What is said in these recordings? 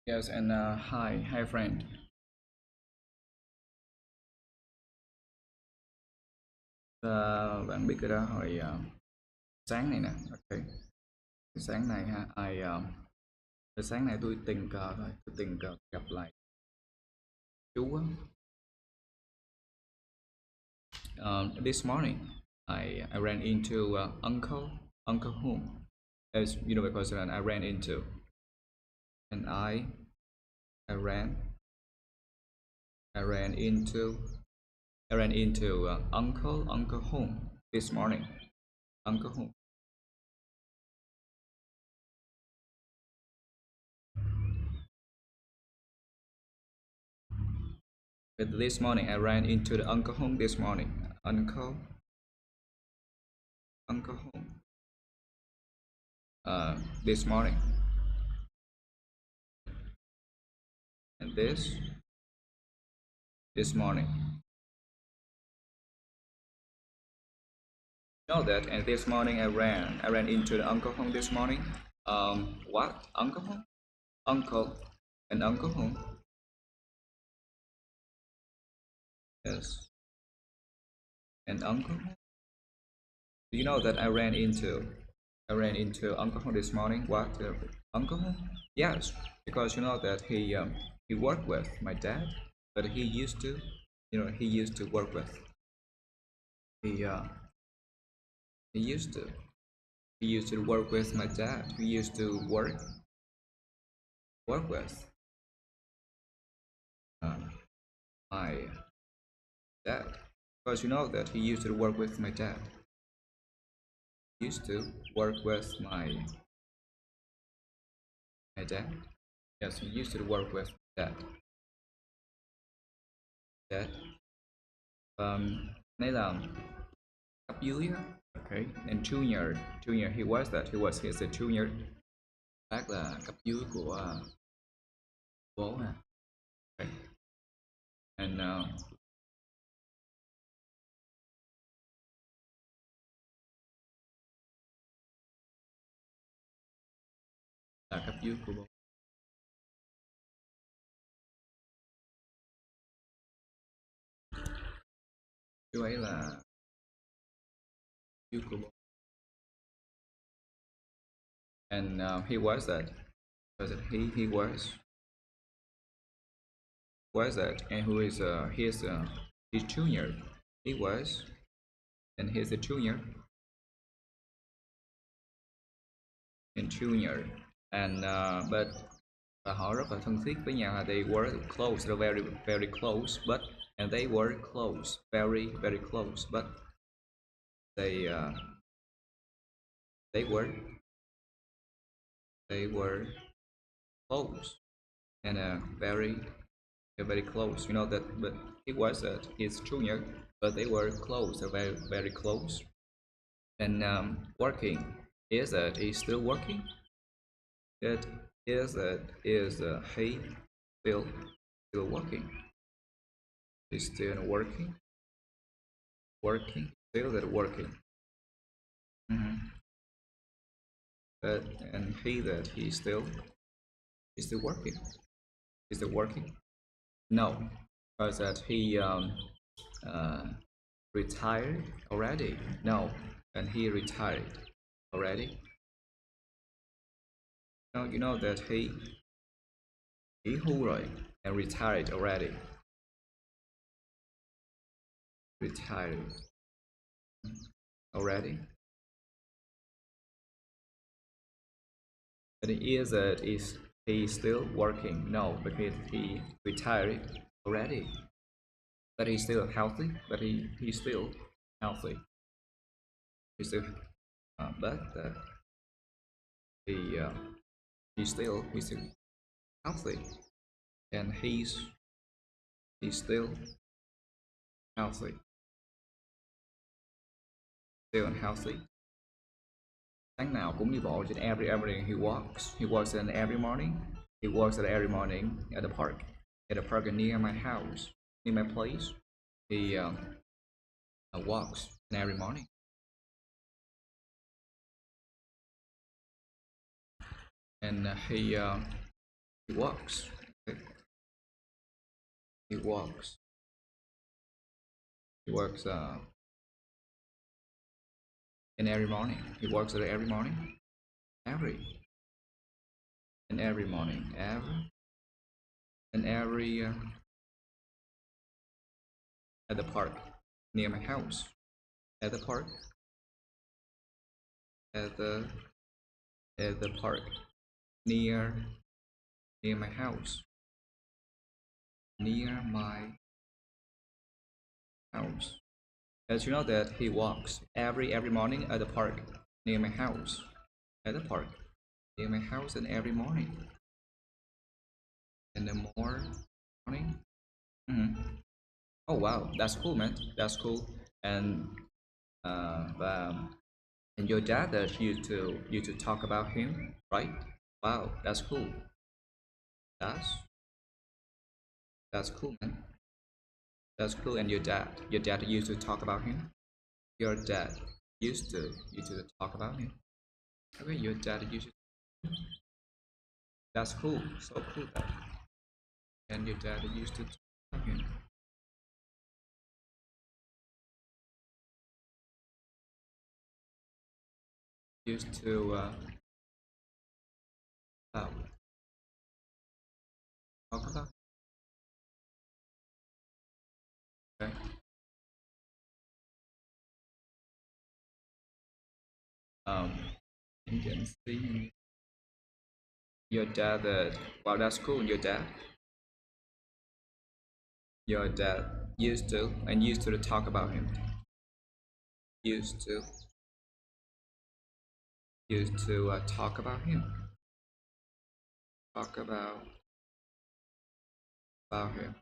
Yes, and hi friend. Bạn biết rồi đó, hồi sáng này nè, ok. Sáng này ha, sáng này tôi tình cờ thôi, tôi tình cờ gặp lại chú á. This morning, I ran into Uncle Home, as you know, because I ran into, and I ran, I ran into, I ran into Uncle Home this morning, Uncle Home. But this morning I ran into the uncle home this morning. Uncle home. This morning. And this morning. You know that and this morning I ran into the uncle home this morning. What? Uncle home? Uncle and uncle home. Yes. And uncle home. Do you know that I ran into uncle home this morning? What? Uncle home? Yes, because you know that he worked with my dad, but he used to work with he uh he used to he used to work with my dad. He used to work with uh, my dad, because you know that he used to work with my dad. He used to work with my dad. Yes, he used to work with dad. Dad. Đây là cấp dưới á. Okay, and junior he was a junior. Bác là cấp dưới của bố ha. Okay. And là cấp dưới của bố. Chú ấy là dưới của bố. And he was that. He was that, and who is his junior. He was, and he's a junior and junior, and but và họ rất là thân thiết với nhau. They were close, they're very very close, but and they were close, very very close, but they uh, they were they were close and very very close. You know that, but he was his junior, but they were close, very very close. And working is still working. It is he still working? He's still working, still that working. Mhm. But and he that he's still working. Is still working? No, because that he uh, retired already. No, and he retired already. No, you know that he hưu rồi and retired already. Retired already. But it is that is he still working? No, because he retired already. But he's still healthy. But he's still healthy. He's still, but he he's still healthy, and he's still healthy, still healthy. Sáng nào cũng đi bộ trên every he walks in every morning. He walks at every morning at the park near my house, near my place. He walks in every morning. And He walks. Okay. He walks. He works in every morning. He works at every morning. Every. In every morning. Every. In every at the park near my house. At the park. At the park near my house. Near my house. As you know that he walks every morning at the park near my house. At the park near my house and every morning. In the morning. Oh wow, that's cool, man. That's cool. And uh, um, and your dad used to talk about him, right? Wow, that's cool. That's that's cool, man. That's cool. And your dad used to talk about him. Your dad used to talk about him. Okay, your dad used to. That's cool. So cool. That. And your dad used to talk about him. Used to uh, talk about. Okay. Um, you can see your dad. Wow, that's cool. Your dad used to talk about him. Used to talk about him. Talk about him.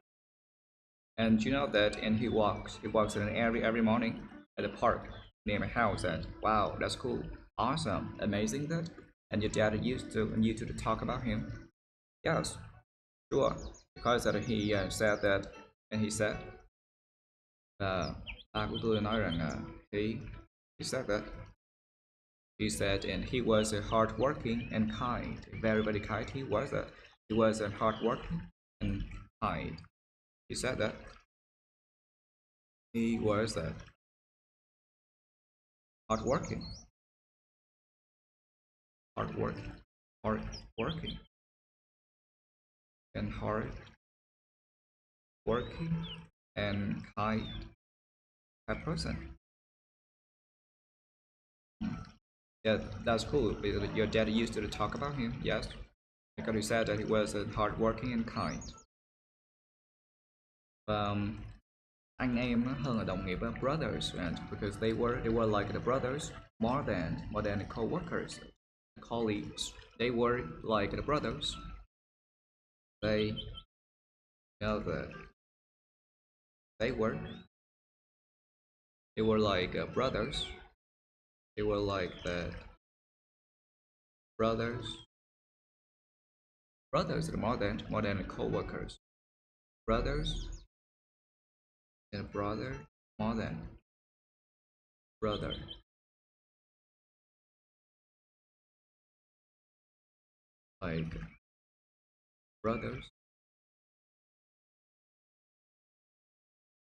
And you know that, and he walks in every morning at the park near my house. And wow, that's cool, awesome, amazing that. And your dad used to talk about him. Yes, sure, because that he said that, and he said, ba của tôi nói rằng he said that. He said, and he was a hardworking and kind, very kind. He was a hardworking and kind. He said that he was a hardworking, hardworking, hardworking, and hardworking and kind person. Yeah, that's cool. Because your dad used to talk about him, yes, because he said that he was a hardworking and kind. Um, anh em hơn là đồng nghiệp, brothers, and because they were like the brothers more than co-workers, colleagues. They were like the brothers. They, you know, they were they were like brothers. They were like the brothers. Brothers are more than co-workers. Brothers and brother more than brother. Like brothers,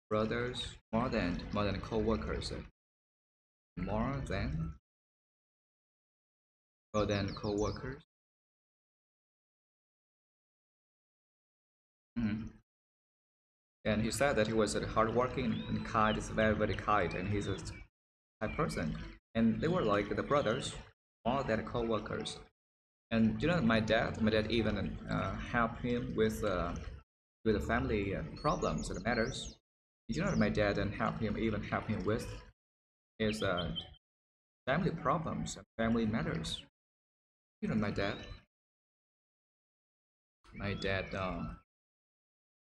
brothers more than co-workers. More than co-workers. Mhm. And he said that he was a hardworking and kind, is very kind, and he's a type person. And they were like the brothers, more than co-workers. And you know, my dad even helped him with the family problems and matters. You know, my dad and help him with his family problems and family matters. You know, my dad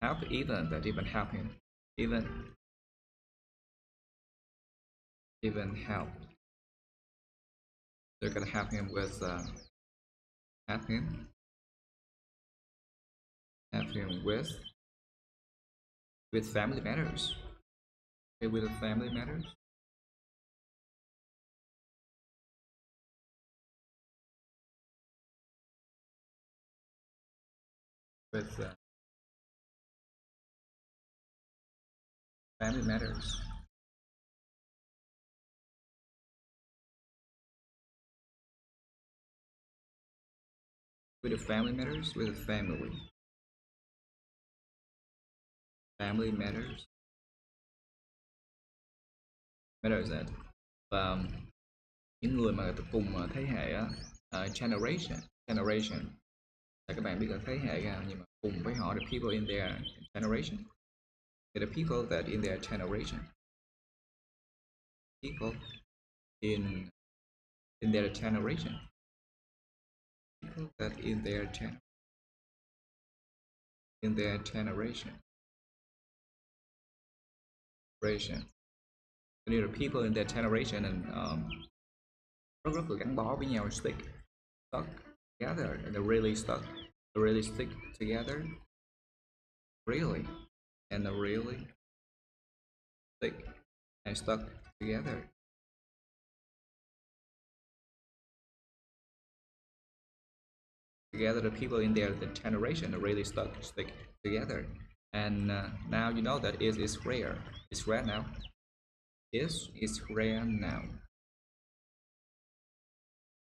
help even help him, even help. They're gonna help him with help him help him with family matters. Okay, with the family matters. with family matters. With the family matters, with the family matters, matters that và những người mà cùng thế hệ á, generation là các bạn biết là thế hệ ra nhưng mà cùng với họ the people in their generation, the people that in their generation, people in their generation, people that in their generation, the people in their generation and rất là gắn bó với nhau, stuck together, and they really stick together, really, and they really stick and stuck together. Together, the people in their the generation are really stick together, and now you know that it is rare. It's rare now. It's rare now.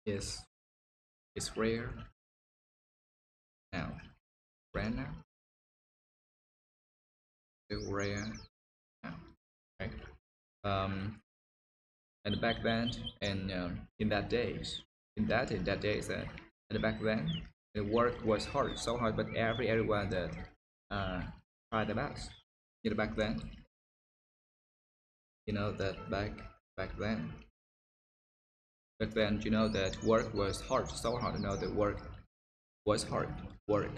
Yes, it's rare now. Rare now. It's rare now. Okay. And back then, and in that days, in that days, and back then, the work was hard, so hard, but everyone that tried the best. You know, back then, you know that back then, you know that work was hard, so hard. You know that work was hard. Work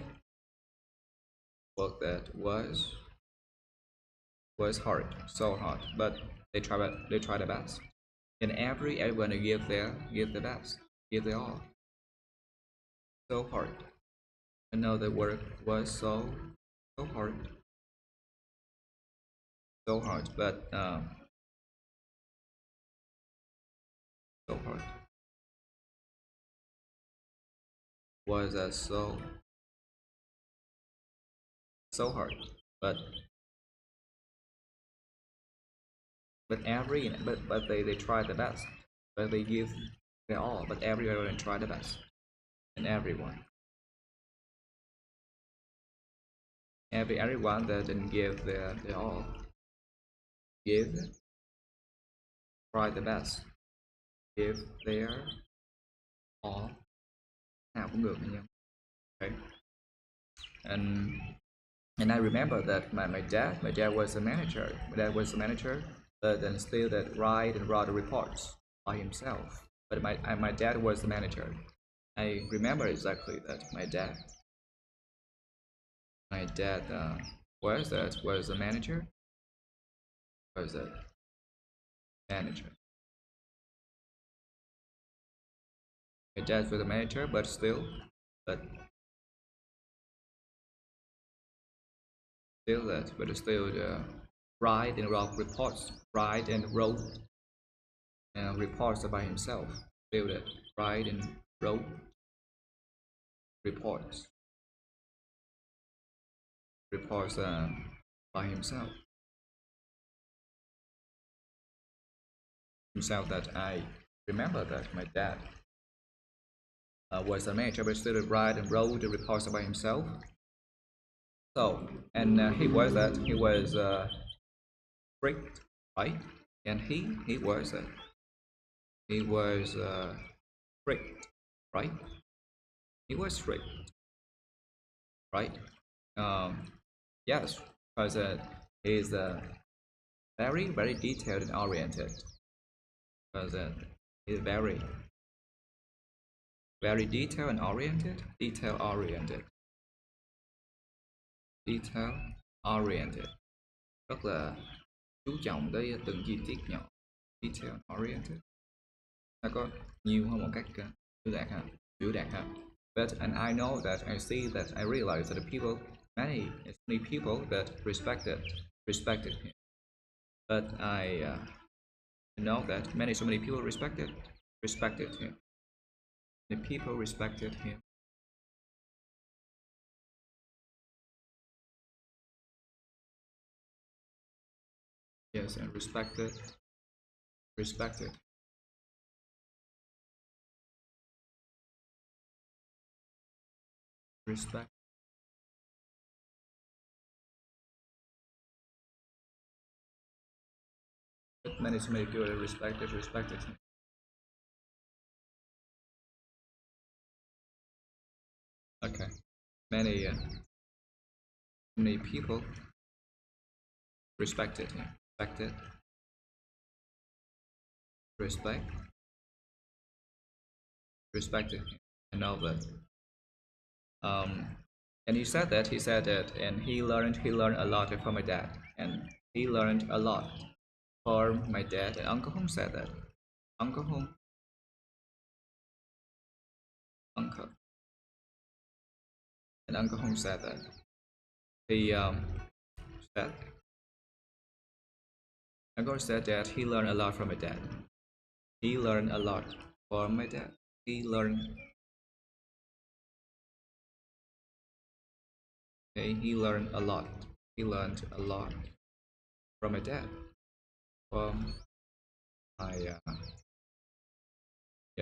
that was hard, so hard. But they try the best, and everyone give the best, give their all. So hard. I know the work was so hard, but so hard was so hard, but they try the best, but they give their all, but everyone try the best, and everyone that didn't give their all, try the best, give their all, nào cũng được nha. Okay. And I remember that my dad was a manager. My dad was a manager, but then still that write and write reports by himself. But my dad was the manager. I remember exactly that my dad was a manager. Was a manager. My dad was a manager, but still that, write and wrote reports, write and wrote reports by himself. Still that write and wrote reports by himself. That I remember that my dad was a manager, but still write and wrote the reports by himself. So, and he was strict, right? And he was strict, right? He was strict, right? Yes, because he's very detailed and oriented. Because he's very detail oriented, rất là chú trọng tới từng chi tiết nhỏ, detail oriented. Nó có nhiều hơn một cách biểu đạt ha. But and I know that I see that I realize that the people, many people that respected him. But I know that so many people respected him. The people respected him. Yes, and respected, respected. Respect. Many so many people respected, respected. Okay. Many many people respected him. Respected. Respect. Respected him. I know that. Um, and he said that, and he learned a lot from my dad, and he learned a lot from my dad. And Uncle Hong said that. Uncle Hong, uncle, and Uncle Hong said that. He said, Uncle said that he learned a lot from my dad. He learned a lot from my dad. He learned. Okay, he learned a lot. He learned a lot from my dad. From my yeah,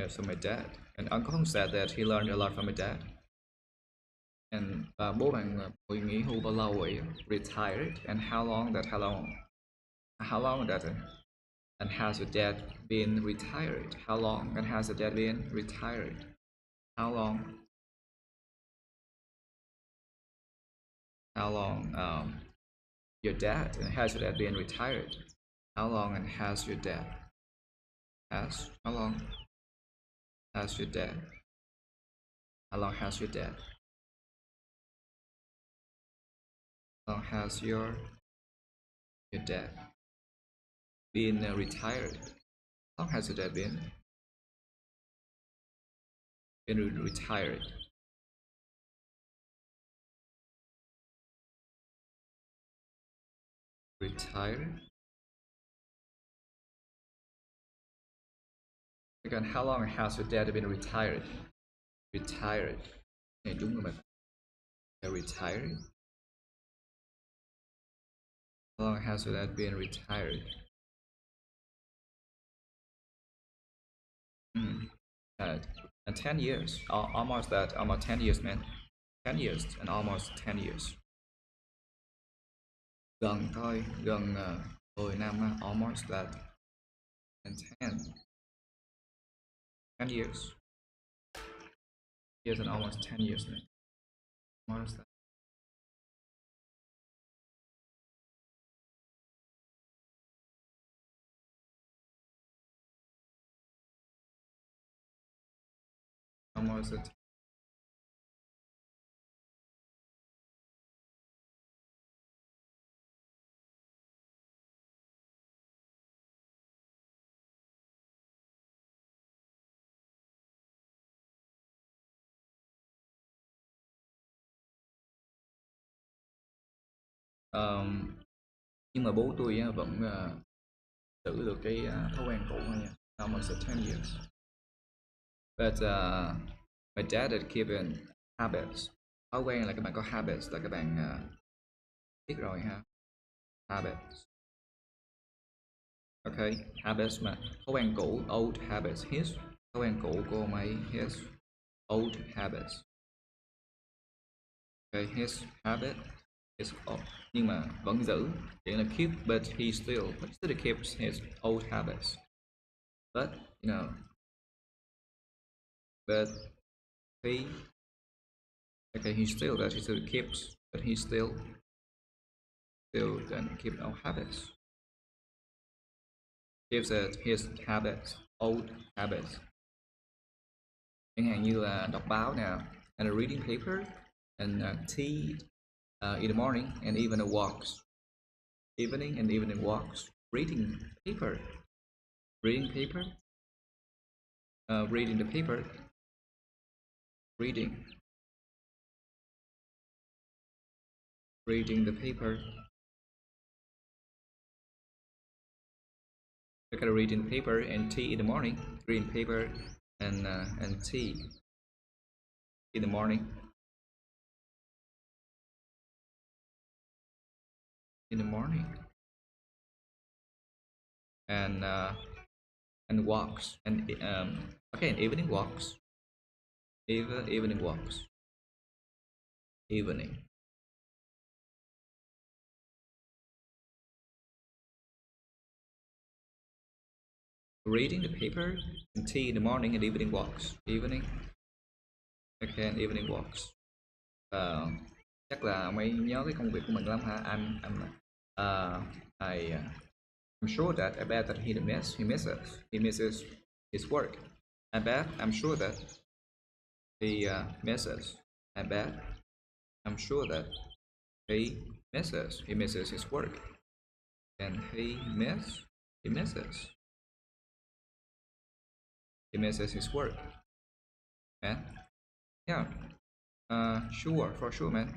from my dad. And Uncle Hong said that he learned a lot from my dad. And bố bạn hồi nghỉ hưu bao lâu vậy? Retired and how long that and has your dad been retired? How long and has your dad been retired? How long? How long your dad and has your dad been retired? How long and has your dad has how long has your dad? How long has your dad? How long has your dad been retired? How long has your dad been retired? Retired? Again, how long has your dad been retired? Retired. Này đúng rồi mà. Retired. How long has your dad been retired? Mm. And 10 years. Almost that. Almost 10 years, man. 10 years and almost 10 years. Gần thôi, gần 10 năm á. Almost that. And 10 years. Years and almost 10 years, man. Almost that. Almost that. Nhưng mà bố tôi vẫn giữ được cái thói quen cũ thôi nha. Almost 10 years. But my dad had given habits. Thói quen là các bạn có habits là các bạn biết rồi ha. Habits. Okay, habits mà thói quen cũ, old habits. His thói quen cũ của ông ấy. His old habits. Okay, his habit is old. Nhưng mà vẫn giữ, chỉ là keep, but he still keeps his old habits. But you know, but he okay, he still keeps, but he still then keep our habits. Gives it his habits, old habits. Chẳng hạn như là đọc báo nè, and reading paper, and tea in the morning, and even the walks, evening and evening walks, reading paper, reading paper, reading the paper, reading, reading the paper. Look at reading the paper and tea in the morning, reading paper and tea in the morning. In the morning. and walks and okay, evening walks, evening walks, evening. Reading the paper and tea in the morning and evening walks. Evening, okay, and evening walks. Ờ, chắc là mày nhớ cái công việc của mình lắm hả? I'm sure that I bet that he misses his work. I'm sure that he misses. I bet I'm sure that he misses his work, and he misses he misses his work, man. Yeah, sure, for sure, man,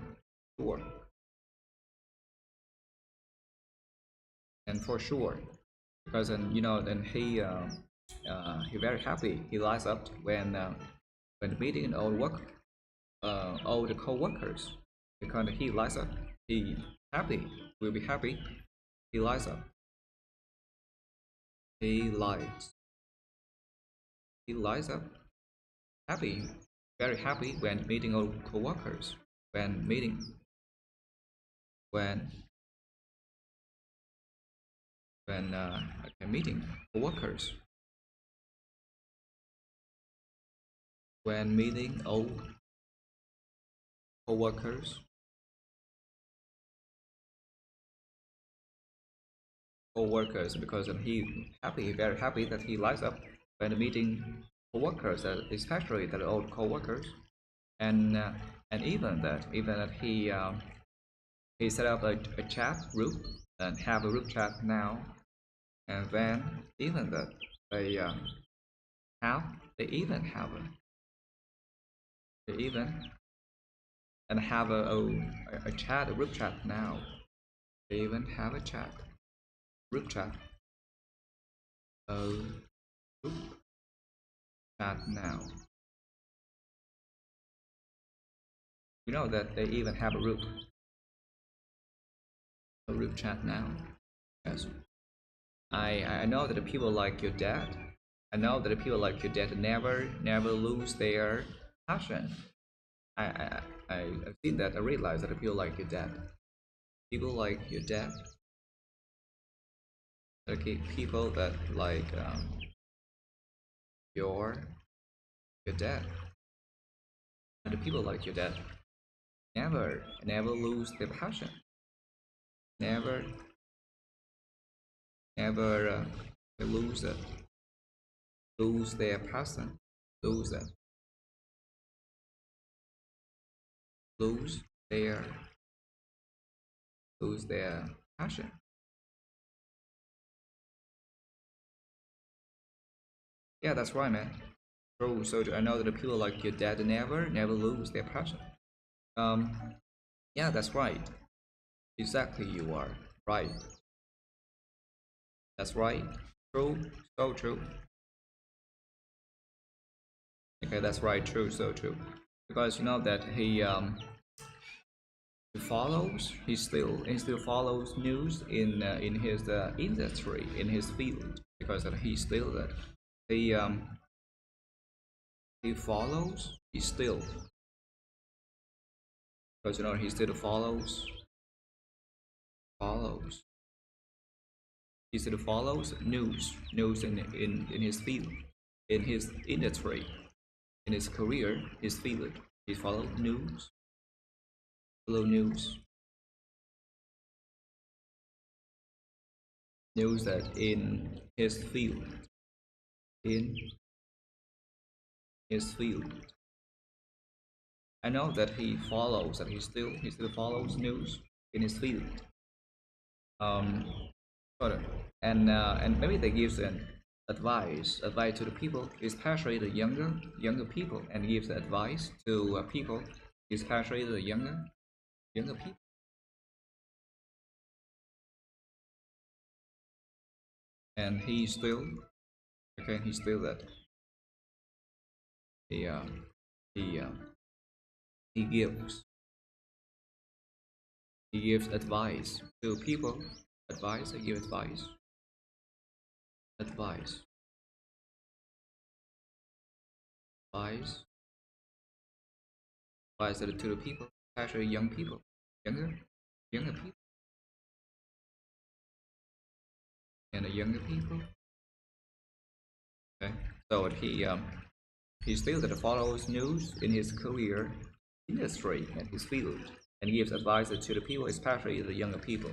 sure, and for sure, because then he very happy. He lights up when meeting all the co-workers, because he lights up. He happy, will be happy. He lights up. He lights. He lights up. Happy, very happy when meeting all co-workers. When meeting, when meeting co-workers. When meeting all co-workers. Co-workers, because he happy, very happy that he lights up when meeting co-workers, especially the old co-workers, and even that he set up a chat group and have a group chat now, and then even that they have they even have a, they even and have a chat, a group chat now. They even have a group chat, a group chat now. You know that they even have a group chat now. Yes. I know that the people like your dad. I know that the people like your dad never lose their passion. I've seen that. I realize that the people like your dad. People like your dad. Okay, people that like your dad. And the people like your dad never lose their passion. Never never lose it. Lose their passion. Lose it. Lose their lose their passion. Yeah, that's right, man. Bro, so I know that the people like your dad never lose their passion. Um, yeah, that's right. Exactly, you are right. That's right. True, so true. Okay, that's right. True, so true. Because you know that he still follows news in his industry, in his field, because that he still that he he follows he still, because he still follows he still follows news in his field, in his industry, in his career, his field. He follow news news that in his field, in his field. I know that he still follows news in his field. Um, sort of. And maybe they gives an advice to the people, especially the younger people, and gives advice to people, especially the younger people. And he's still that he he uh, he gives advice to people. Advice, he gives advice. advice, advice, advice to the people, especially young people, younger people, and the younger people. Okay, so he still that follows news in his career industry and his field, and gives advice to the people, especially the younger people.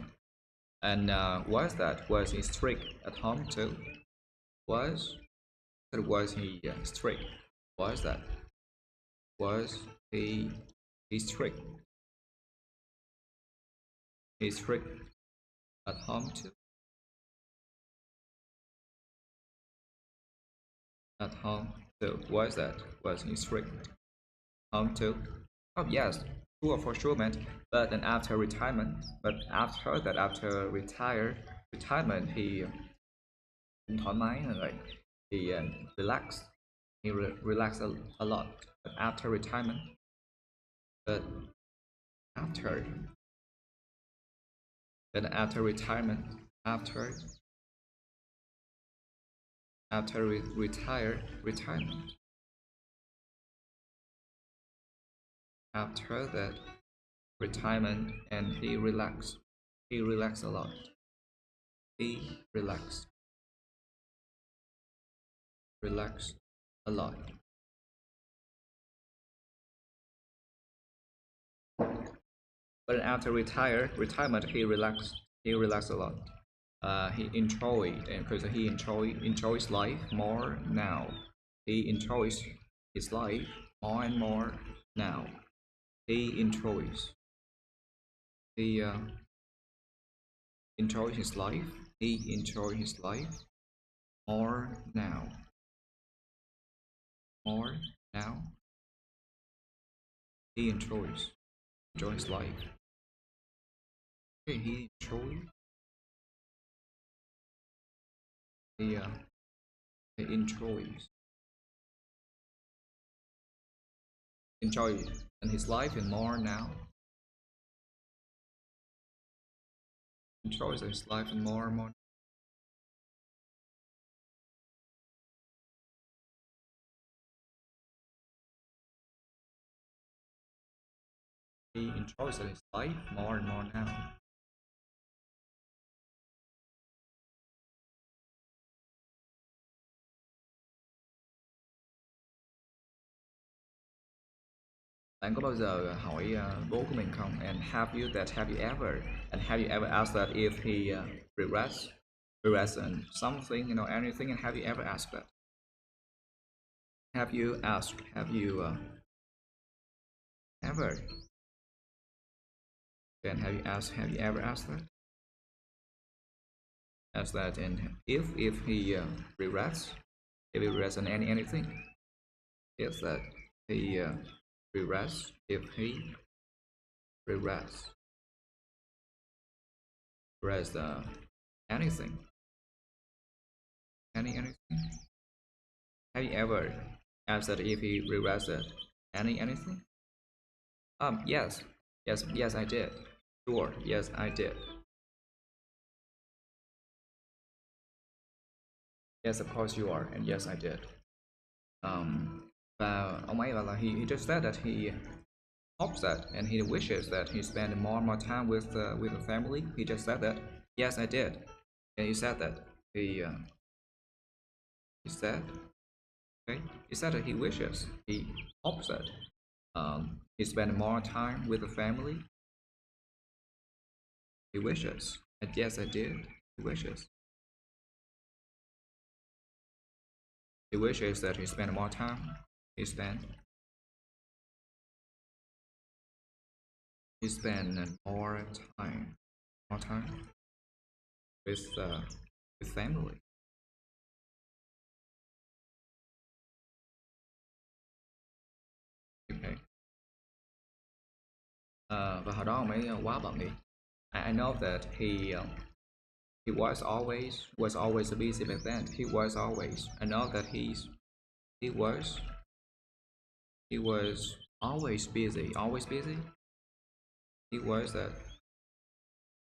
And was that was he strict at home too? Was that was he strict? Was that was he strict? He strict at home too? At home too? Was that was he strict? Home too? Oh yes, sure for sure, man. But then after retirement, but after that, after retirement, he thoải mái rồi, he relaxed. He relaxed a lot. But after retirement, but after then after retirement, after retirement, after that retirement, and he relaxed. He relaxed a lot. He relaxed a lot. But after retirement, he relaxed. He relaxed a lot. He enjoyed, and because he enjoys life more now. He enjoys his life more and more now. He enjoys his life. He enjoys his life more now. More now. He enjoys life. Okay, he enjoys. He enjoys in his life and more now. Enjoys his life and more and more. He enjoys his life more and more now. Bạn có bao giờ hỏi bố của mình không? And have you ever asked that if he regrets on something, anything, and have you ever asked that? Have you asked? Have you ever? Then have you asked? Have you ever asked that? Ask that, and if he regrets, if he regrets on anything, if that he regrets, if he regrets anything, anything. Have you ever asked that if he regrets it anything? Yes, I did. Sure, yes, I did. Yes, of course you are, and yes, I did. Và ông ấy bảo là he just said that he hopes that and he wishes that he spent more and more time with the family. He just said that. Yes, I did. And he said that he said okay. He said that he wishes, he hopes that he spent more time with the family. He wishes. And yes, I did. He wishes. He wishes that he spent more time. He spent more time with family. Okay. Và hồi đó ông ấy quá bận đi. I know that he was always busy back then. He was always. I know that he was always busy. Always busy. He was that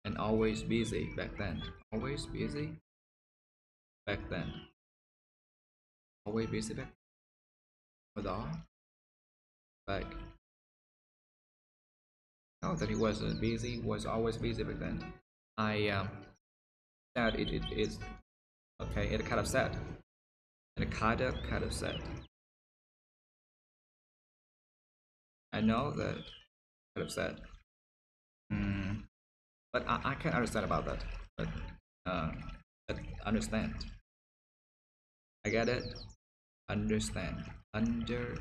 and always busy back then. Always busy. back then. Always busy back hồi đó. Like, know that he was busy, was always busy back then. I said it is okay. It kind of sad. It kind of sad. I know that kind of sad. But I can understand about that. Uh, but understand. I get it. Understand. Understand.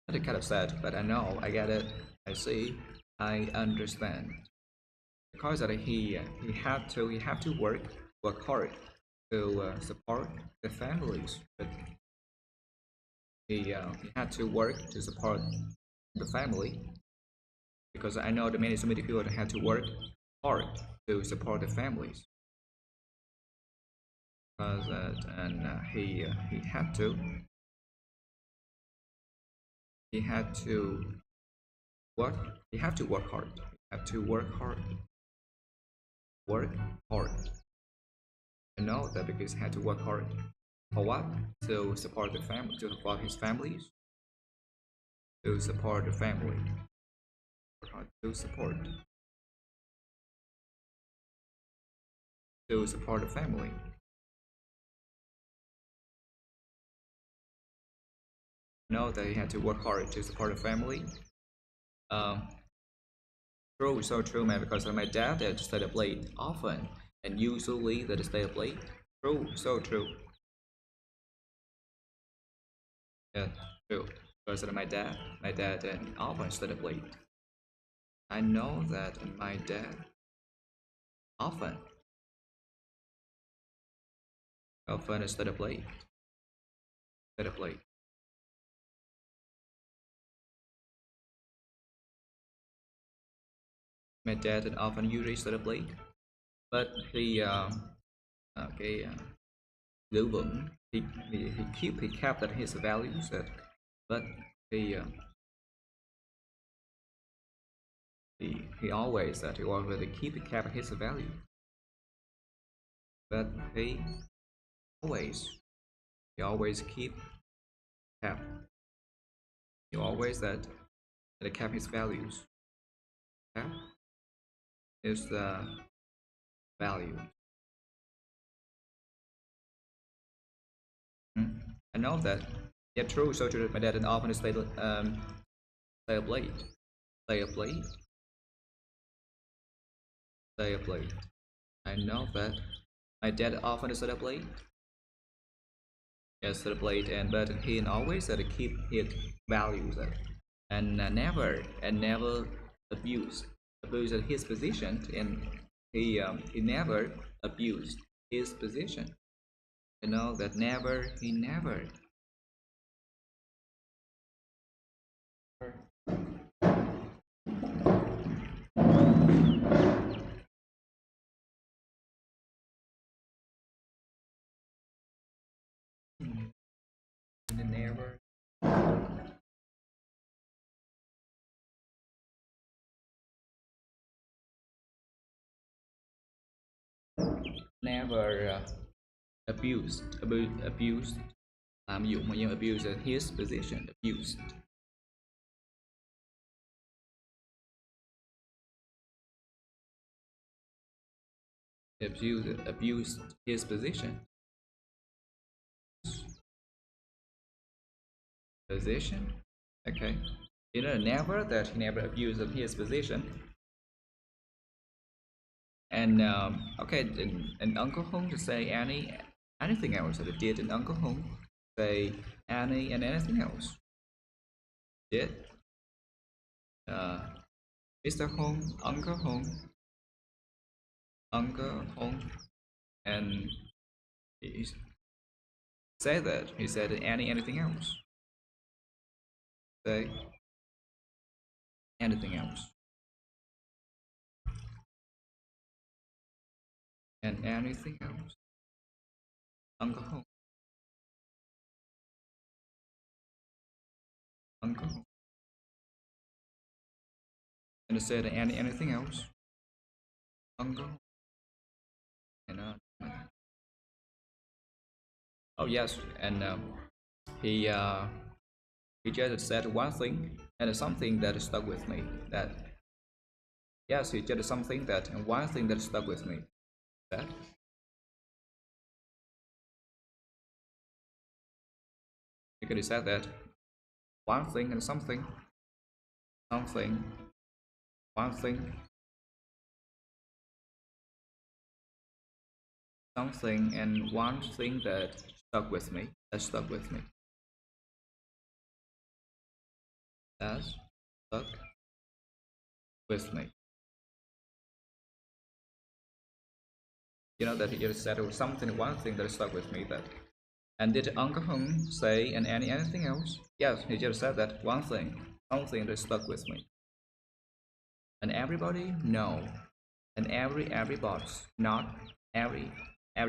But it kind of sad. But I know. I get it. I see. I understand. Because that he have to work hard to support the families. But he had to work to support the family, because I know that so many people had to work hard to support the families. Because and he had to work he had to work hard. He had to work hard. I know that because he had to work hard. For what? To support the family, to support his families, to support the family, to support the family. Know that he had to work hard to support the family. True, so true, man. Because my dad had stayed late often, and usually that stay up late. True, so true. Yeah, true. Because my dad and often stayed up late. I know that my dad often stayed up late. Stayed up late. My dad and often usually stayed up late, but he okay giữ vững. He kept that his values that, but he he always kept his value, but always he always kept he always that kept his values. Kept his value. I know that. Yeah, true. So true. My dad and often stay up late, stay up late, stay up late. I know that. My dad often stay up late. Yes, stay up late, and but he always keep his values and never abuse his position, and he never abused his position. You know that he never never never abused làm dụng mà abuse his position, abused his position. Okay, you know, never that he never abused his position. And okay, and Uncle Hung to say anything else that it did, and Uncle Hung say any and anything else did. Mr. Hung, Uncle Hung, and he said that he said anything else. Say anything else. And anything else. Uncle Hung. Uncle Hung. And it said anything else. Uncle Hung. And oh yes, and he uh, he just said one thing and something that stuck with me. That yes, he did something that and one thing that stuck with me. That because he said that one thing and something, one thing, something, and one thing that stuck with me. That stuck with me. That stuck with me. You know that he just said it was something, one thing that stuck with me. That and did Uncle Hung say and anything else? Yes, he just said that one thing, something that stuck with me. And everybody, no. And every boss, not every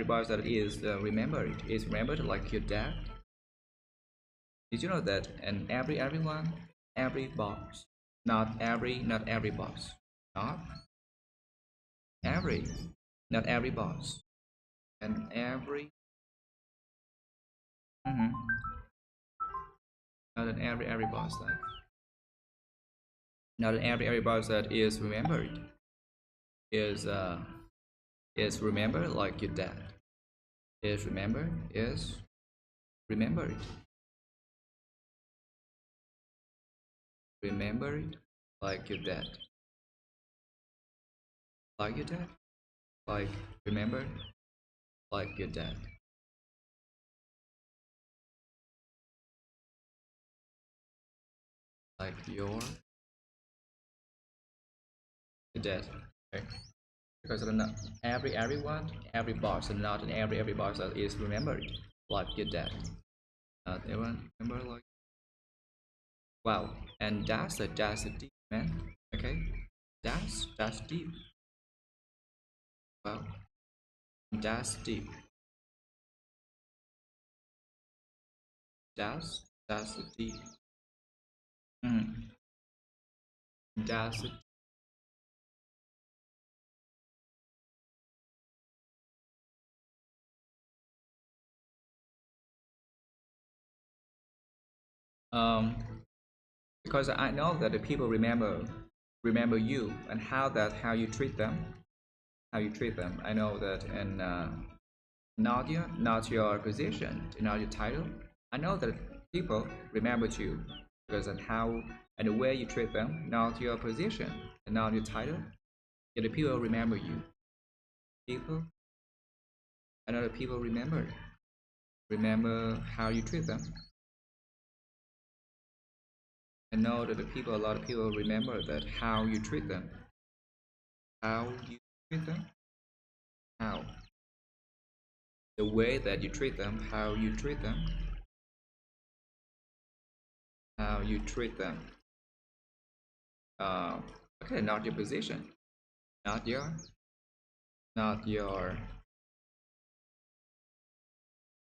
boss that is remembered is remembered like your dad. Did you know that? And everyone, every boss, not every boss, not every, not every boss, and every, not an every boss that, not an every boss that is remembered is is remembered like your dad. Is remembered, remembered like your dad, like your dad, like remembered like your dad, like your dad. Okay. Because not everyone, every boss, and not in every boss that is remembered like your dad. Not everyone remember like wow, and that's a deep man. Okay, that's deep. Wow, that's deep. That's deep. Mm, that's um because I know that the people remember you and how you treat them, how you treat them. I know that, and not your position, not your title. I know that people remember you because of how and the way you treat them, not your position and not your title. Yet the people remember you. People, I know that people remember how you treat them. I know that a lot of people remember that how you treat them, how you treat them, how the way that you treat them, how you treat them, how you treat them. Uh, okay, not your position, not your, not your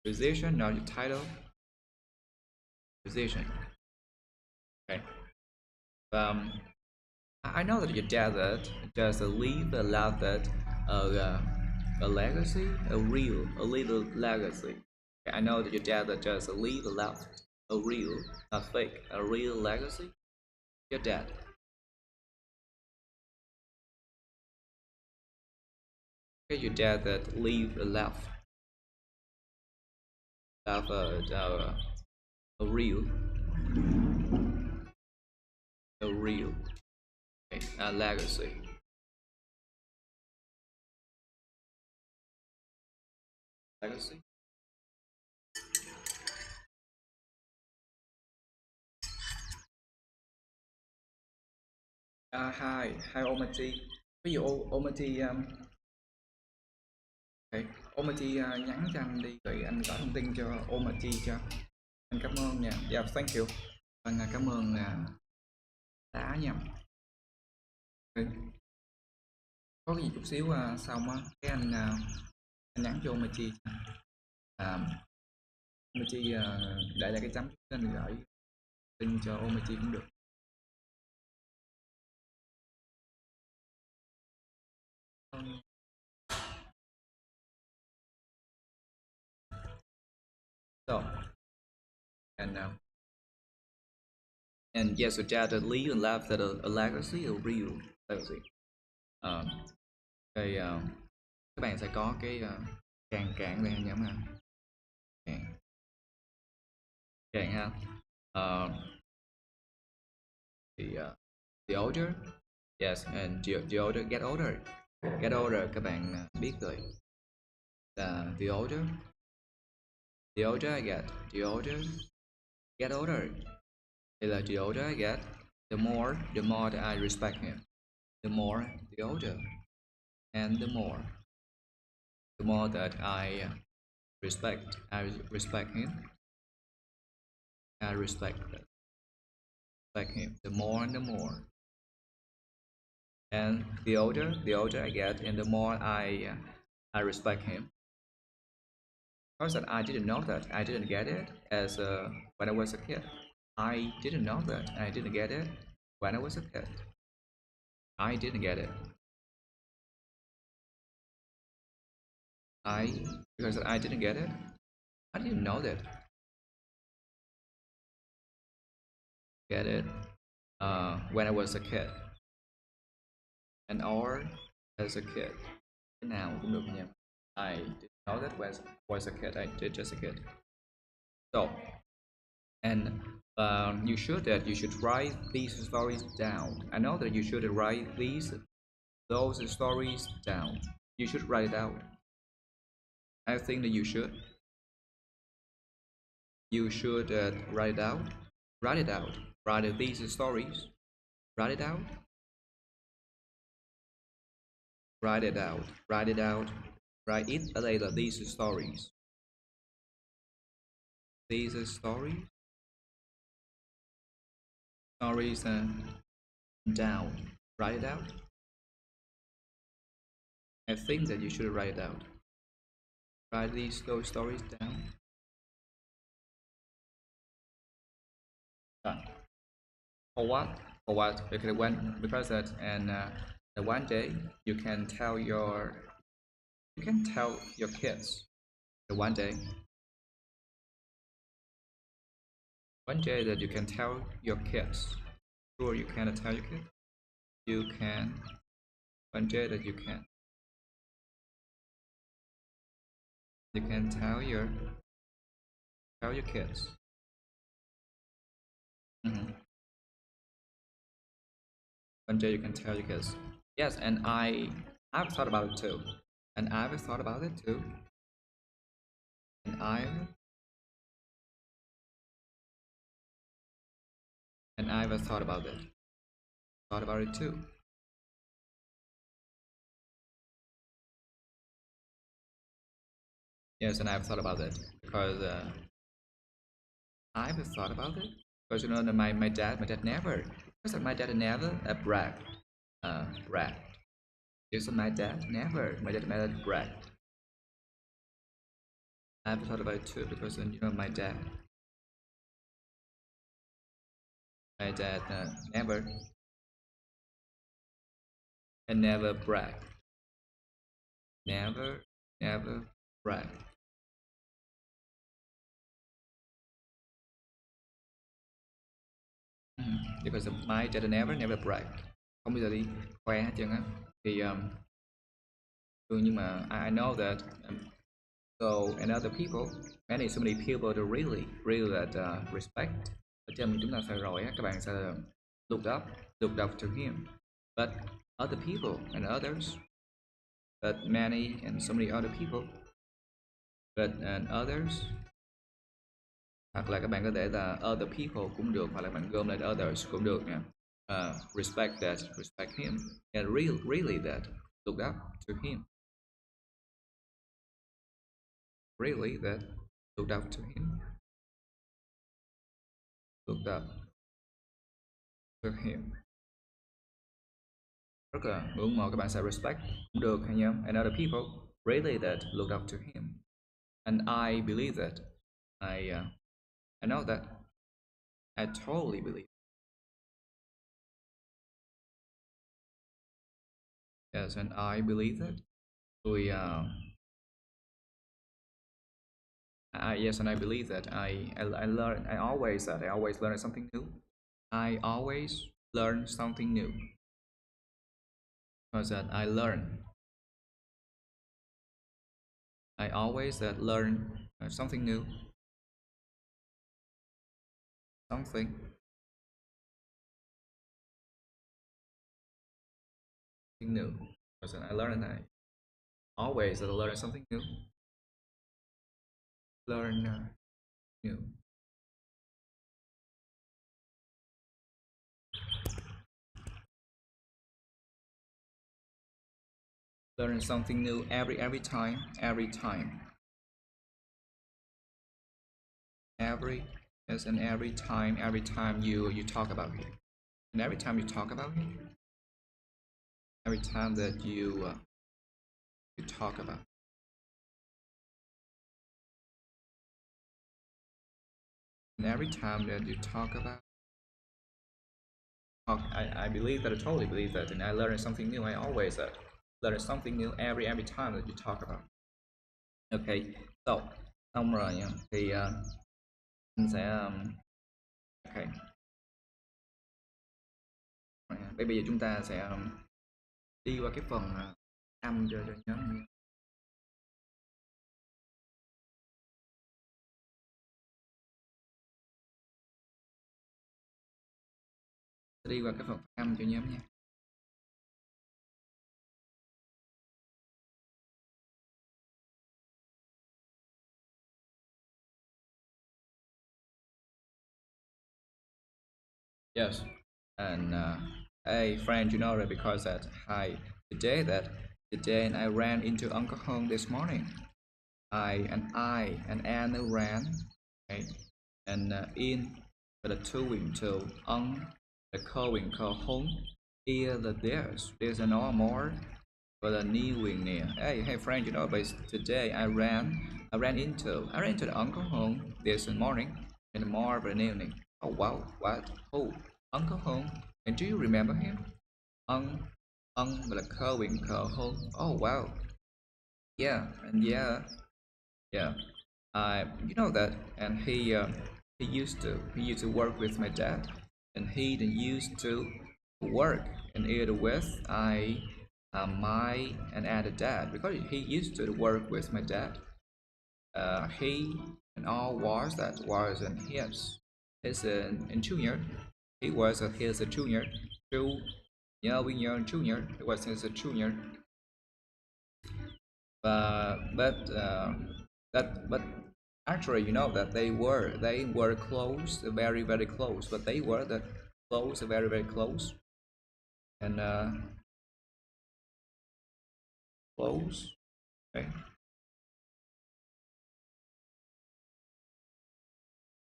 position, not your title, position. Okay. Um, I know that your dad that just leave a lot that a legacy, a little legacy. Okay, I know that your dad that just leave a lot, a real, not fake, a real legacy. Your dad. Okay, your dad that leave a left, left a real, a real, okay, a legacy. Legacy. Hi Omati. Ví dụ Omati okay. Omati nhắn cho anh đi rồi anh gửi thông tin cho Omati cho. Anh cảm ơn nha. Yeah, thank you. Anh cảm ơn đã nha. Okay. Có cái gì chút xíu xong á cái anh nhắn cho Omati. Omati để lại cái chấm anh gửi tin cho Omati cũng được. So and yes, so that Lee left that a legacy, a real legacy. Ờ, thì các bạn sẽ có cái càng cạn này nhóm ha, cạn cạn ha. Ờ, thì the older, yes, and the older get older các bạn biết rồi. The older, the older I get, the older get older. Thì là the older I get, the more that I respect him. The more, the older, and the more that I respect him. I respect him. The more and the more. And the older I get, and the more I respect him. Because that I didn't know that, I didn't get it as when I was a kid. I didn't know that, I didn't get it when I was a kid. I didn't get it. Because I didn't get it. I didn't know that. Get it when I was a kid. And or as a kid. Thế nào cũng được nha. I didn't know that when I was a kid. I did just a kid. So, and you should write these stories down. I know that you should write those stories down. You should write it out. I think that you should. You should write it out. Write it out. Write these stories. Write it out. Write it out. Write it out. Write it later. These stories. These stories. Stories down. Write it out. I think that you should write it out. Write those stories down. For what? For what? Because that and one day you can tell your kids. One day that you can tell your kids. Sure, you cannot tell your kids. You can. One day that you can. You can tell your kids. One day you can tell your kids. Yes, and I've thought about it too. And I've thought about it too. And I've thought about it. Thought about it too. Yes, and I've thought about it because I've thought about it because you know that my dad never, because my dad never bragged. Yes, my dad never bragged. I've thought about it too because you know my dad never bragged. Never bragged. Because my dad never bragged. Không bao giờ đi khoe hết trơn á. Thì nhưng mà I know that so and other people, so many people to really that respect. Ở trên chúng ta phải rồi các bạn sẽ look up to him. But other people and others, but many and so many other people, but and others, hoặc là các bạn có thể là other people cũng được, hoặc là bạn gom lại others cũng được nha. Respect him and really that look up to him. Really that looked up to him. Looked up to him. Rất là ngưỡng mộ, các bạn sẽ respect cũng được hay nhớ. And other people really that looked up to him. And I believe that. I know that. I totally believe. Yes, and I believe that. Tôi Yes, and I believe that I learn. I always learn something new. I always learn something new because that I learn. I always learn something new, something new. Because I learn. I always learn something new. Learn new. Learn something new every time. Every time. Every Yes, and every time you talk about it, and every time you talk about it, every time that you talk about, and every time that you talk about, I believe that I totally believe that, and I learn something new. I always learn something new every time that you talk about. Okay, so xong rồi nha. Thì mình sẽ ok. Bây giờ chúng ta sẽ đi qua cái phần âm cho nhóm. Đi qua cái phần âm cho nhóm nha. Yes, and hey friend, you know that because that today I ran into Uncle Hong this morning. I and Anna ran, okay, and in the doing to the calling call home. Here the there's an hour more for the new wing near. Hey friend, you know but today I ran into the Uncle Hong this morning and more of an evening. Oh wow, what? Oh, Uncle Hong. And do you remember him? Un the calling call home. Oh wow. Yeah, and yeah. You know that, and he used to work with my dad, and he used to work and eat with my and other dad because he used to work with my dad. He and all was in his in junior. He was his junior. Two, yeah, we junior. He was his junior. But actually, you know that they were close, very close. But they were the close, very close, and close. Okay,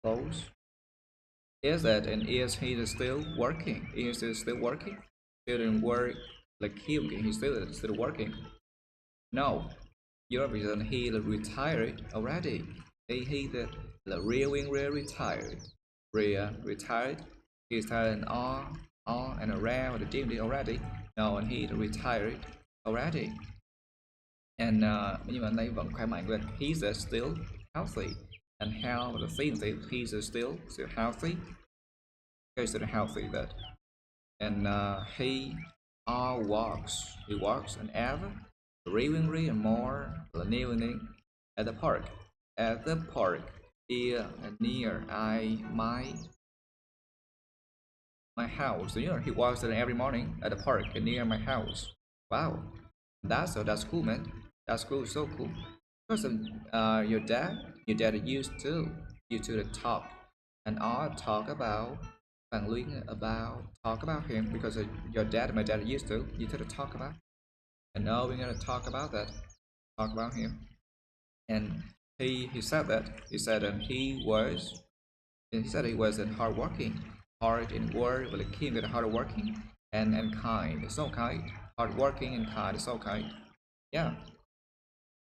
close. Is that and is he still working? Is he still working? Still didn't work like him. He's still working. No, your reason he retired already. He the real retired. Retired. He's retired all and around the team already. No, and he retired already. And nhưng mà anh ấy vẫn khỏe mạnh. But he's still healthy. And how the thing that he's still healthy. He's still healthy that. And he walks and ever reading and more learning at the park. At the park here near my house. You know, he walks there every morning at the park near my house. Wow, that's cool, man. That's cool, so cool. Because your dad used to talk and all talk about Van Luyện about talk about him because my dad used to talk about. And now we're gonna talk about that, talk about him. And he said that he said he was hardworking, hard in work, but keen and hardworking and kind, so kind, hardworking and kind, so kind. Yeah.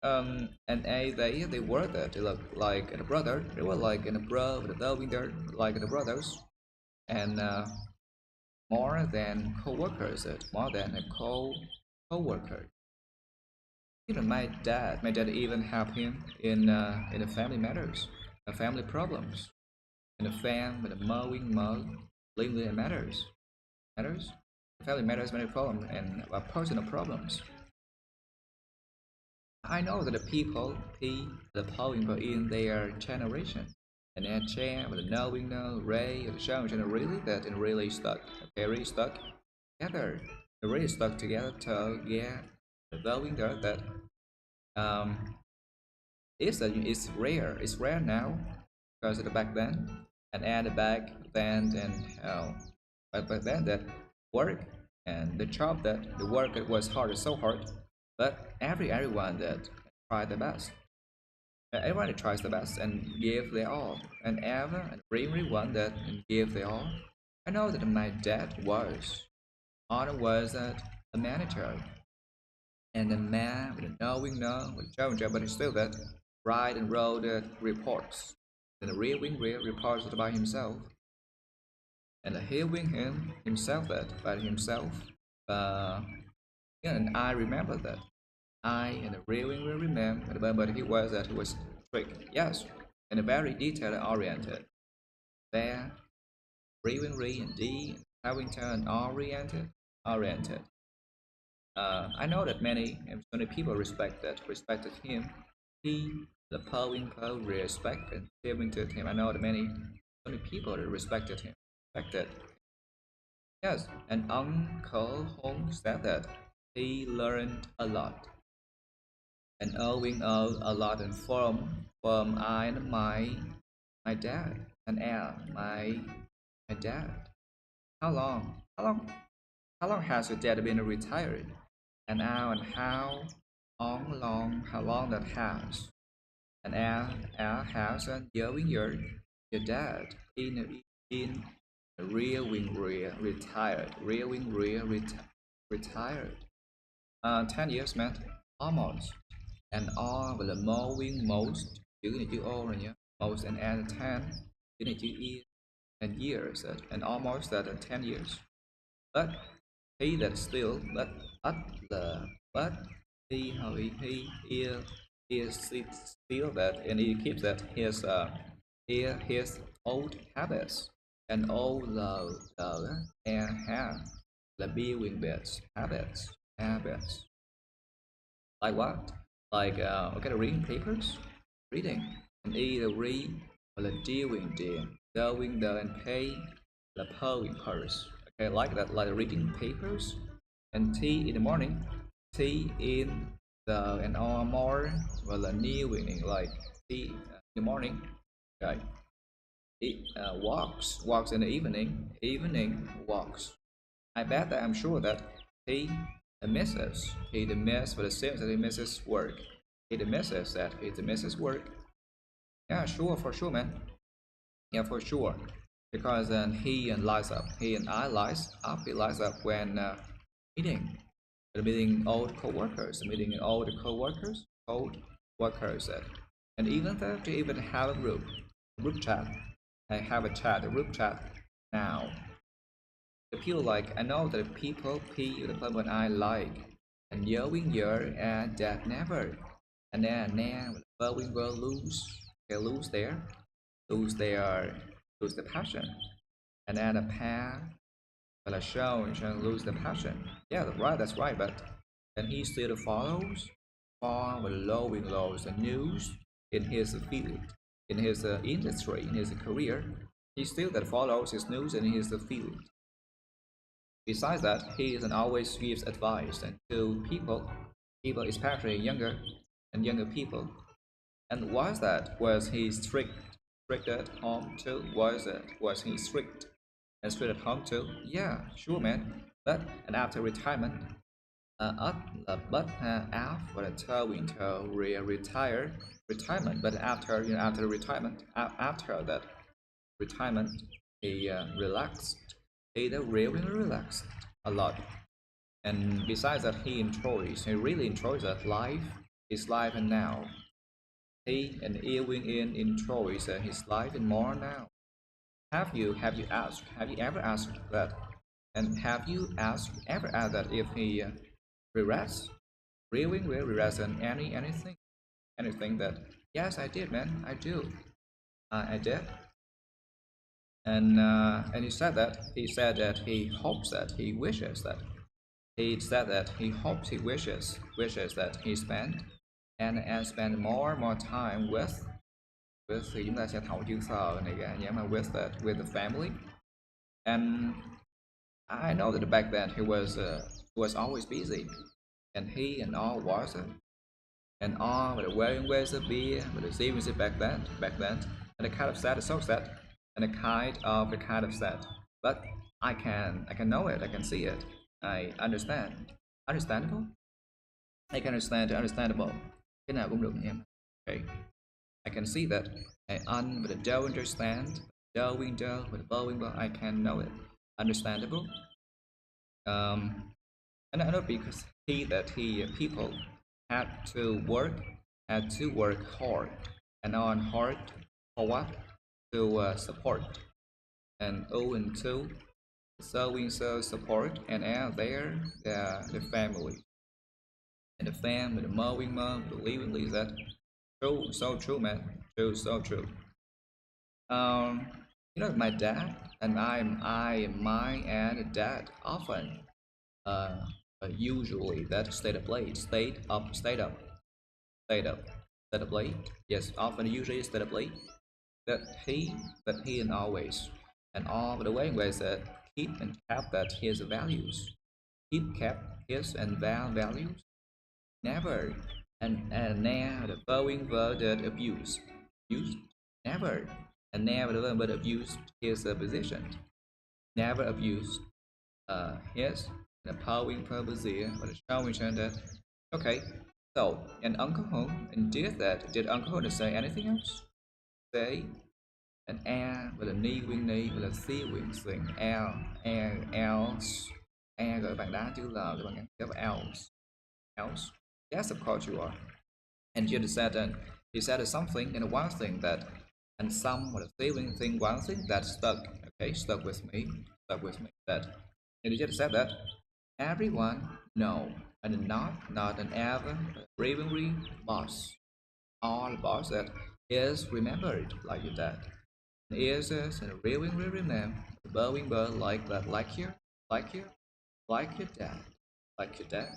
And they were that they looked like a brother. They were like in a bro, with the winter, like the brothers, and more than co-workers, more than a co-worker. Even my dad even helped him in the family matters, family problems, in the farm, with the mowing, living matters, family matters, many problems, and personal problems. I know that the people, the polling in their generation, and their chair, with the knowing no, Ray, the show, and really that it really stuck, very stuck together. They really stuck together to get the knowing that um it's rare. It's rare now because of the back then and at the back then and but back then that work and the job that the work it was hard, so hard, but everyone that tried the best. Everybody tries the best and give their all, and everyone that give their all. I know that my dad was, Arnold was a manager and the man with the knowing know with Joe but still that write and wrote reports. And the real reports about himself. And hearing him himself that by himself. Uh, yeah, and I remember that. I and the real remember, but he was strict. Yes, and very detail oriented. There, re and D, Harrington oriented. I know that many people respected him. He, the Poe respected him. I know that many people that respected him. Respected. Yes, and Uncle Hong said that he learned a lot and owing a lot and from I and my dad and my dad. How long? How long has your dad been retired? An hour and how long that has? An hour has and your dad in a real wing real retired. Real wing real retired. 10 years man. Almost. And all with the mowing most. Chữ này chữ O rồi nhé. Most and 10. Chữ này chữ E. And years and almost that 10 years. But he that still but the but he is still that and he keeps that his old habits and old and have the being bits habits like what like okay reading papers reading and either read or the doing going there and pay the paying purse. Okay, like that, like reading papers and tea in the morning, tea in the and all more well the new evening like tea in the morning. Okay, walks in the evening walks. I bet that I'm sure that he the miss for the same that he misses work. He the misses that he the misses work. Yeah, sure, for sure, man. Yeah, for sure. Because then he and I lies up when meeting, meeting old co-workers, old workers, and even though to even have a group chat, I have a group chat now. The people like I know that the people I like, and year and that never, and then will lose, they lose their lose the passion, and then a pair but a show and lose the passion. Yeah, right, that's right. But then he still follows on with lowing lows the news in his field, in his industry, in his career. He still that follows his news in his field. Besides that, he is and always gives advice and to people especially younger people. And was that was he strict at home too? Was he strict and strict at home too? Yeah, sure, man. But and after retirement, after winter retirement. But after after retirement, after that retirement, he relaxed. He really relaxed a lot. And besides that, he really enjoys that life, his life and now. He and Ewing in enjoys his life and more now. Have you ever asked that? And have you ever asked that if he regrets will reason anything that yes I did, man, I do, I did. And he said that he hopes that he wishes that he said that he hopes he wishes that he spent and spend more time with thì chúng ta sẽ thấu chữ sờ này kìa, nhưng mà with that with the family. And I know that back then he was always busy, and he and all was and all but the wearing ways of beer but the series back then and the kind of sad is so sad and the kind of sad, but I can know it, I can see it, I understandable, I can understandable, cái nào cũng được nha em. Okay, I can see that I but I don't understand the window but the blowing but I can know it, understandable. um and I know because he people had to work hard and on hard for what to support and owing to so support and out there the family and the family the mowing mom the living leaves that true, so true, man, true, so true. um my dad and my and dad often uh, usually that stayed up late. Yes, often usually stayed up late. That he and always and all the way ways that keep and kept that his values. Keep kept his and values. Never and never the following word that abuse. Used never and never the word abused his position. Never abused his the following purpose here or the showing that okay. So and Uncle Home and did Uncle Home say anything else? Say an a và là ni nguyên ni và là c nguyên xuyên else gọi bằng đá chữ l các bạn gắn else. Yes, of course you are. And you said that he said something and one thing that and some or the feeling thing one thing that stuck with me that and he just said that everyone know and not an ever bravery boss all boss that is remembered like that is and a real remember bowing bird like that like you like your dad.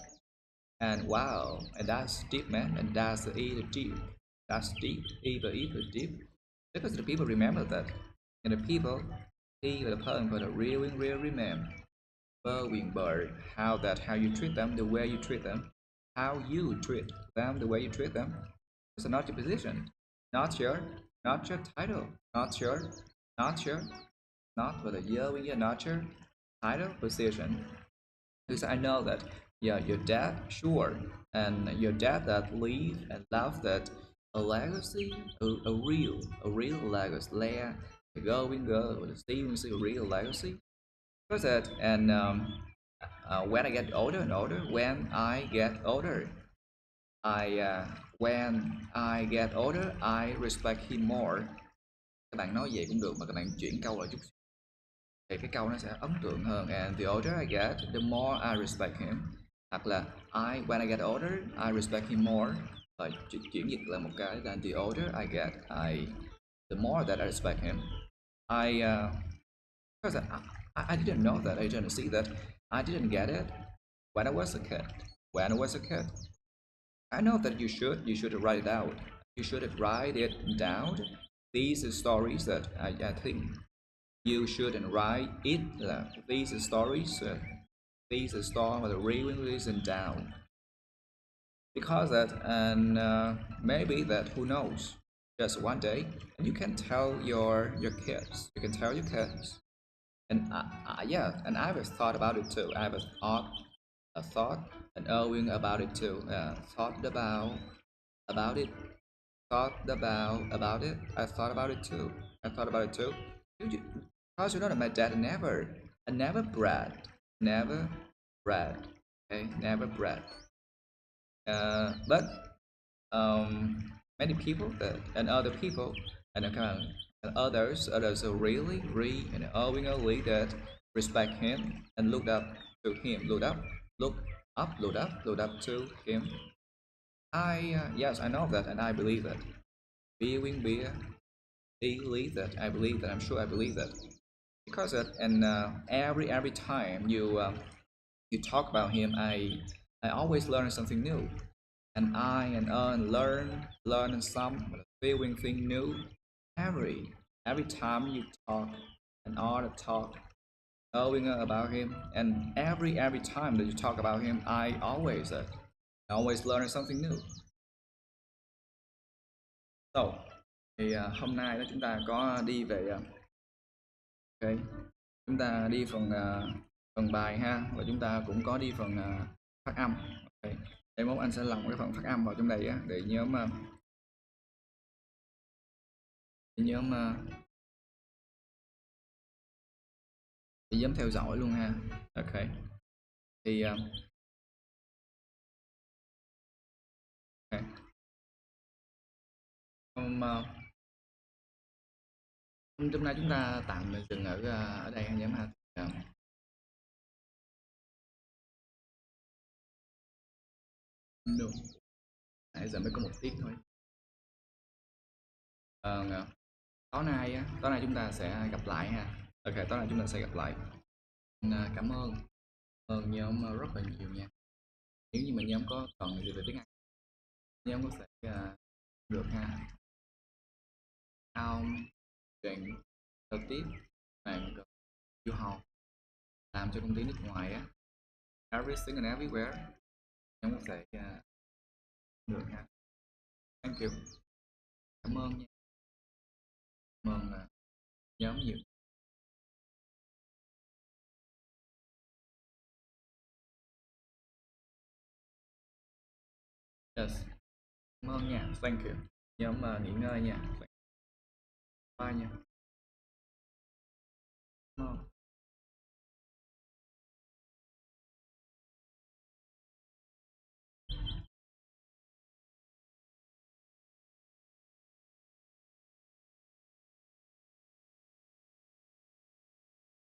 And wow, and that's deep, man, and that's either deep. That's deep, either deep. Because the people remember that, and the people, the person, but the real remember. Bowing bird, how you treat them, the way you treat them, how you treat them, the way you treat them. It's not your position, not your title, not your, not with a year, not your title position. Because I know that yeah, your dad sure, and your dad that leave and left that a legacy, a real legacy, going go with Steven a real legacy. Because that and when I get older and older, when I get older, I respect him more. Các bạn nói vậy cũng được mà các bạn chuyển câu lại chút thì cái câu nó sẽ ấn tượng hơn. And the older I get, the more I respect him. Hoặc là when I get older, I respect him more. Và chuyển dịch là một cái là the older I get, the more that I respect him. Because I didn't know that, I didn't see that, I didn't get it when I was a kid. When I was a kid, I know that you should write it out. You should write it down. These stories that I think you shouldn't write it. These stories, these stories are really written down. Because that and maybe that who knows, just one day, and you can tell your kids. You can tell your kids. And yeah, and I've thought about it too. I've a thought and owing about it too. Thought about it. Thought about it. I thought about it too. I thought about it too. Because you know that my dad never never bred, okay, never bred. But many people and other people and others are really and owing a that respect him and look up to him, look load up to him. Yes, I know that, and I believe that. Being beer, believe that. I believe that. I'm sure I believe that because and every time you talk about him, I always learn something new, and learn some feeling thing new every time you talk and all the talk knowing about him, and every time that you talk about him, I always learn something new. So thì hôm nay đó chúng ta có đi về ok, chúng ta đi phần bài ha, và chúng ta cũng có đi phần phát âm. Ok, đây mốt anh sẽ lồng cái phần phát âm vào trong đây á để nhóm để nhóm theo dõi luôn ha. Ok, thì ok. Hôm hôm nay chúng ta tạm dừng ở đây ha nhóm ha. No. Nãy giờ mới có một tiết thôi. Tối nay chúng ta sẽ gặp lại ha. Ok, tối nay chúng ta sẽ gặp lại. Cảm ơn nhóm rất là nhiều nha. Nếu như mà nhóm có cần gì về tiếng Anh, nhóm có thể được ha. Ao chuyện giao tiếp bằng du học làm cho công ty nước ngoài á, everything and everywhere, nhóm có thể được ha. Thank you. Cảm ơn nha. Cảm ơn nhóm nhiều. Yes. Cảm ơn nha. Thank you. Nhóm nghỉ ngơi nha. Bye nha. Cảm ơn.